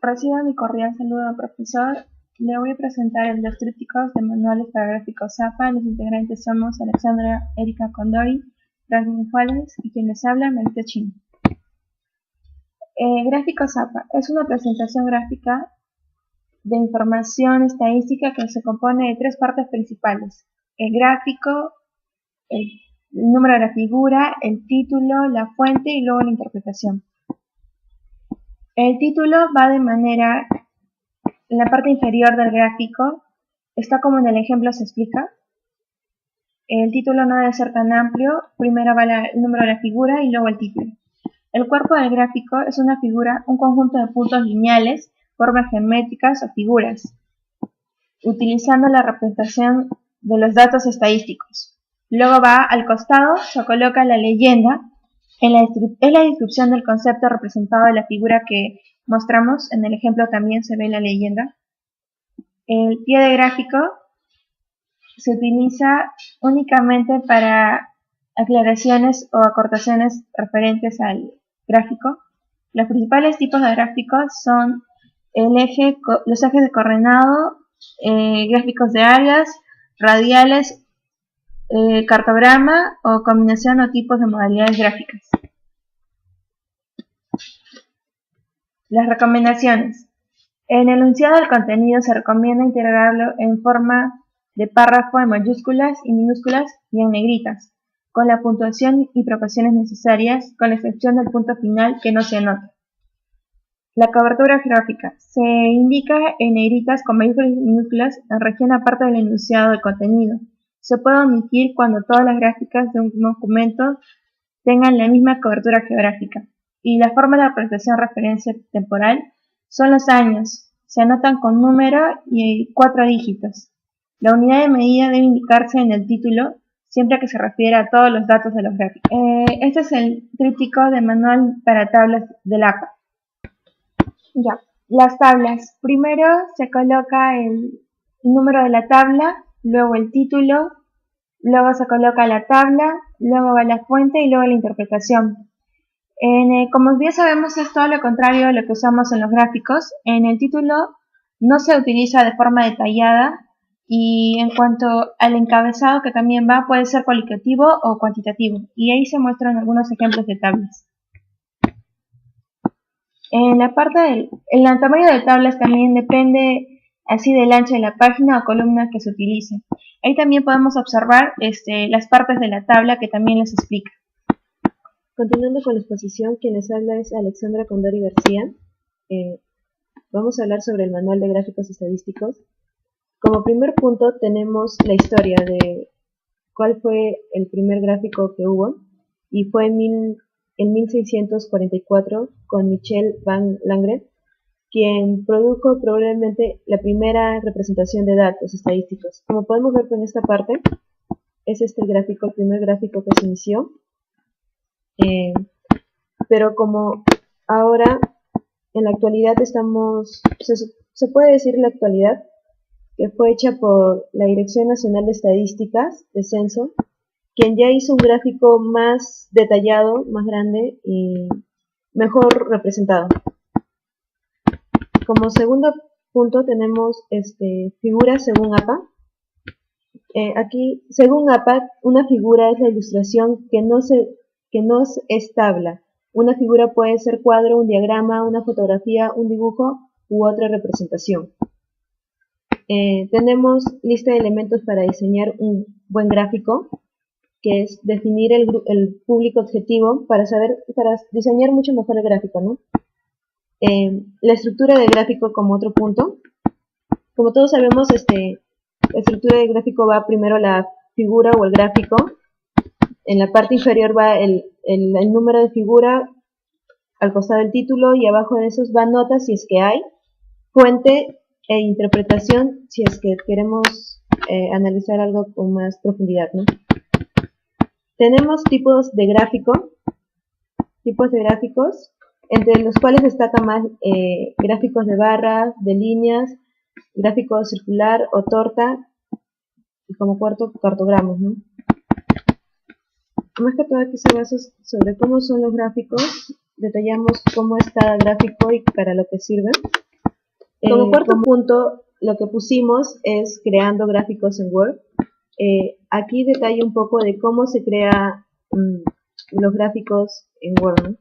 Reciba mi cordial saludo, profesor. Le voy a presentar los trípticos de manuales para gráficos ZAPA. Los integrantes somos Alexandra Erika Condori, Franklin Juárez y quien les habla, Marita Chin. Gráfico ZAPA es una presentación gráfica de información estadística que se compone de tres partes principales: el gráfico, el número de la figura, el título, la fuente y luego la interpretación. El título va de manera, en la parte inferior del gráfico, está como en el ejemplo se explica. El título no debe ser tan amplio, primero va el número de la figura y luego el título. El cuerpo del gráfico es una figura, un conjunto de puntos lineales, formas geométricas o figuras, utilizando la representación de los datos estadísticos. Luego va al costado, se coloca la leyenda, es la descripción del concepto representado de la figura que mostramos. En el ejemplo también se ve la leyenda. El pie de gráfico se utiliza únicamente para aclaraciones o acortaciones referentes al gráfico. Los principales tipos de gráficos son los ejes de coordenado, gráficos de áreas, radiales, cartograma o combinación o tipos de modalidades gráficas. Las recomendaciones. En el enunciado del contenido se recomienda integrarlo en forma de párrafo en mayúsculas y minúsculas y en negritas, con la puntuación y proporciones necesarias, con la excepción del punto final que no se anota. La cobertura gráfica se indica en negritas con mayúsculas y minúsculas en región aparte del enunciado del contenido. Se puede omitir cuando todas las gráficas de un documento tengan la misma cobertura geográfica. Y la forma de presentación referencia temporal son los años. Se anotan con número y 4 dígitos. La unidad de medida debe indicarse en el título, siempre que se refiera a todos los datos de los gráficos. Este es el tríptico de manual para tablas del APA. Ya, las tablas. Primero se coloca el número de la tabla, luego el título, luego se coloca la tabla, luego va la fuente y luego la interpretación. Como bien sabemos, es todo lo contrario a lo que usamos en los gráficos. En el título no se utiliza de forma detallada, y en cuanto al encabezado que también va, puede ser cualitativo o cuantitativo, y ahí se muestran algunos ejemplos de tablas. En la parte el tamaño de tablas también depende así del ancho de la página o columna que se utilice. Ahí también podemos observar las partes de la tabla que también les explica. Continuando con la exposición, quien les habla es Alexandra Condori García. Vamos a hablar sobre el manual de gráficos estadísticos. Como primer punto tenemos la historia de cuál fue el primer gráfico que hubo, y fue en 1644 con Michel van Langren, quien produjo probablemente la primera representación de datos estadísticos. Como podemos ver en esta parte, es este el gráfico, el primer gráfico que se inició. Pero como ahora en la actualidad se puede decir en la actualidad que fue hecha por la Dirección Nacional de Estadísticas de Censo, quien ya hizo un gráfico más detallado, más grande y mejor representado. Como segundo punto tenemos figuras según APA. Aquí, según APA, una figura es la ilustración que no es tabla. Una figura puede ser cuadro, un diagrama, una fotografía, un dibujo u otra representación. Tenemos lista de elementos para diseñar un buen gráfico, que es definir el público objetivo para diseñar mucho mejor el gráfico, ¿no? La estructura del gráfico como otro punto. Como todos sabemos, la estructura del gráfico va primero la figura o el gráfico. En la parte inferior va el número de figura, al costado el título, y abajo de esos va notas si es que hay, fuente e interpretación si es que queremos analizar algo con más profundidad, ¿no? Tenemos tipos de gráficos, entre los cuales destaca más gráficos de barras, de líneas, gráfico circular o torta, y como cuarto, cartogramas, ¿no? Más que todo aquí se basa sobre cómo son los gráficos, detallamos cómo es cada gráfico y para lo que sirve. Como cuarto punto, lo que pusimos es creando gráficos en Word. Aquí detalle un poco de cómo se crea los gráficos en Word, ¿no?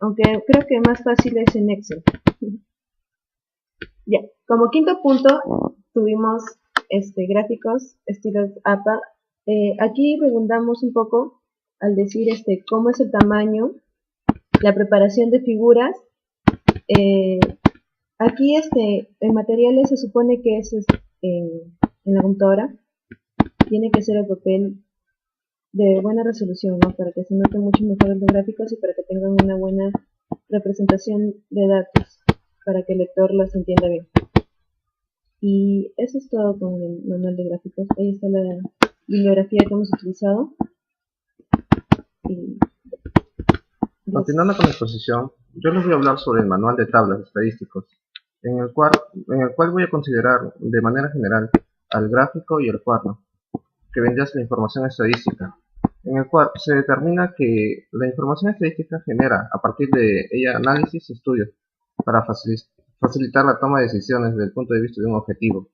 Aunque creo que más fácil es en Excel. Ya, como quinto punto tuvimos gráficos estilos APA. Aquí redundamos un poco al decir cómo es el tamaño, la preparación de figuras. Aquí en materiales se supone que es en la computadora tiene que ser el papel de buena resolución, ¿no? Para que se noten mucho mejor los gráficos y para que tengan una buena representación de datos, para que el lector los entienda bien. Y eso es todo con el manual de gráficos. Ahí está la bibliografía que hemos utilizado. Continuando con la exposición, yo les voy a hablar sobre el manual de tablas estadísticos, en el cual voy a considerar de manera general al gráfico y el cuadro, que vendría a ser la información estadística, en el cual se determina que la información estadística genera a partir de ella análisis y estudios para facilitar la toma de decisiones desde el punto de vista de un objetivo.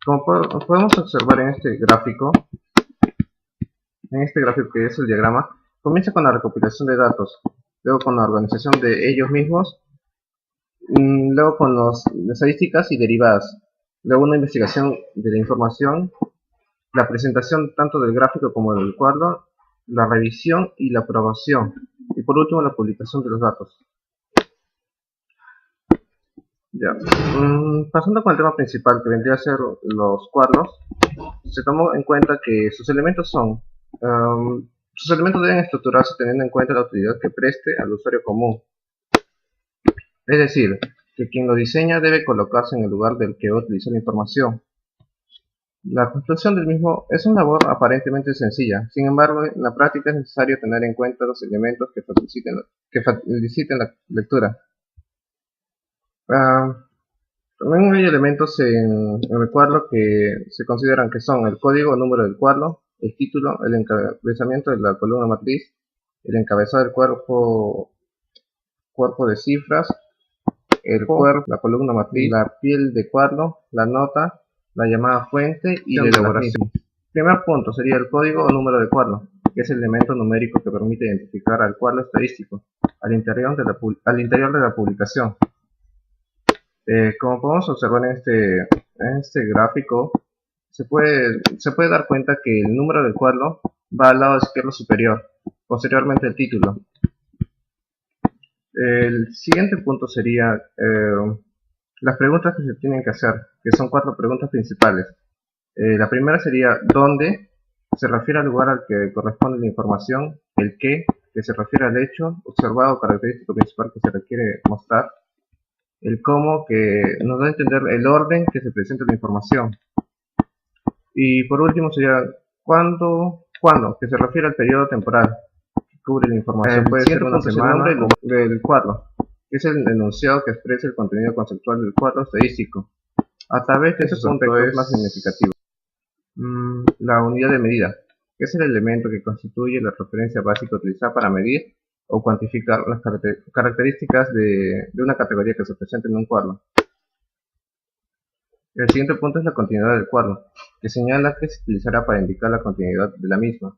Como podemos observar en este gráfico que es el diagrama, comienza con la recopilación de datos, luego con la organización de ellos mismos, luego con las estadísticas y derivadas, luego una investigación de la información, la presentación tanto del gráfico como del cuadro, la revisión y la aprobación, y por último la publicación de los datos. Ya. Pasando con el tema principal, que vendría a ser los cuadros, se tomó en cuenta que sus elementos deben estructurarse teniendo en cuenta la utilidad que preste al usuario común. Es decir, que quien lo diseña debe colocarse en el lugar del que va a utilizar la información. La construcción del mismo es una labor aparentemente sencilla, sin embargo, en la práctica es necesario tener en cuenta los elementos que faciliten la lectura. También hay elementos en el cuadro que se consideran que son el código o número del cuadro, el título, el encabezamiento de la columna matriz, el encabezado del cuerpo de cifras, el cuerpo, la columna matriz, la piel de cuadro, la nota, la llamada fuente y la elaboración. Primer punto sería el código o número de cuadro, que es el elemento numérico que permite identificar al cuadro estadístico al interior de la publicación. Como podemos observar en este gráfico, se puede dar cuenta que el número del cuadro va al lado izquierdo superior, posteriormente el título. El siguiente punto sería las preguntas que se tienen que hacer, que son 4 preguntas principales. La primera sería ¿dónde?, se refiere al lugar al que corresponde la información. El qué, que se refiere al hecho observado o característico principal que se requiere mostrar. El cómo, que nos da a entender el orden que se presenta la información. Y por último sería cuándo, que se refiere al periodo temporal que cubre la información. Puede ser una semana del cuadro, que es el enunciado que expresa el contenido conceptual del cuadro estadístico. A través de esos aspectos más significativos. La unidad de medida, que es el elemento que constituye la referencia básica utilizada para medir o cuantificar las características de una categoría que se presenta en un cuadro. El siguiente punto es la continuidad del cuadro, que señala que se utilizará para indicar la continuidad de la misma,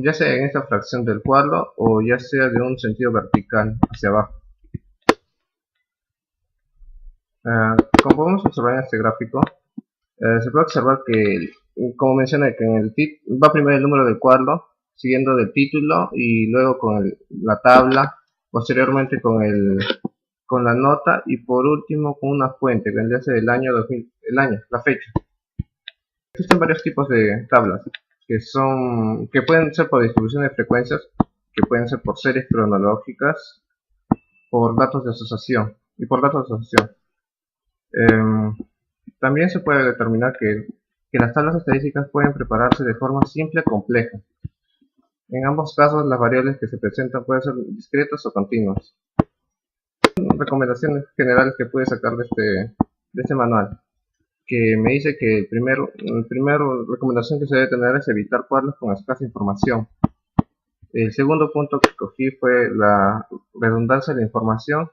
ya sea en esta fracción del cuadro o ya sea de un sentido vertical hacia abajo. Como podemos observar en este gráfico, se puede observar que, como mencioné, que va primero el número del cuadro, siguiendo del título y luego con la tabla, posteriormente con la nota y por último con una fuente que vendría a ser el año, la fecha. Existen varios tipos de tablas que pueden ser por distribución de frecuencias, que pueden ser por series cronológicas, por datos de asociación y por datos de asociación. También se puede determinar que las tablas estadísticas pueden prepararse de forma simple o compleja. En ambos casos, las variables que se presentan pueden ser discretas o continuas. Recomendaciones generales que pude sacar de este manual, que me dice que la primera recomendación que se debe tener es evitar cuadros con escasa información. El segundo punto que escogí fue la redundancia de la información.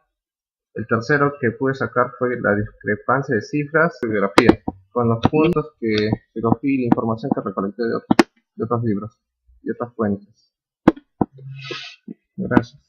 El tercero que pude sacar fue la discrepancia de cifras y bibliografía, con los puntos que cogí y la información que recolecté de otros libros y otras fuentes. Gracias.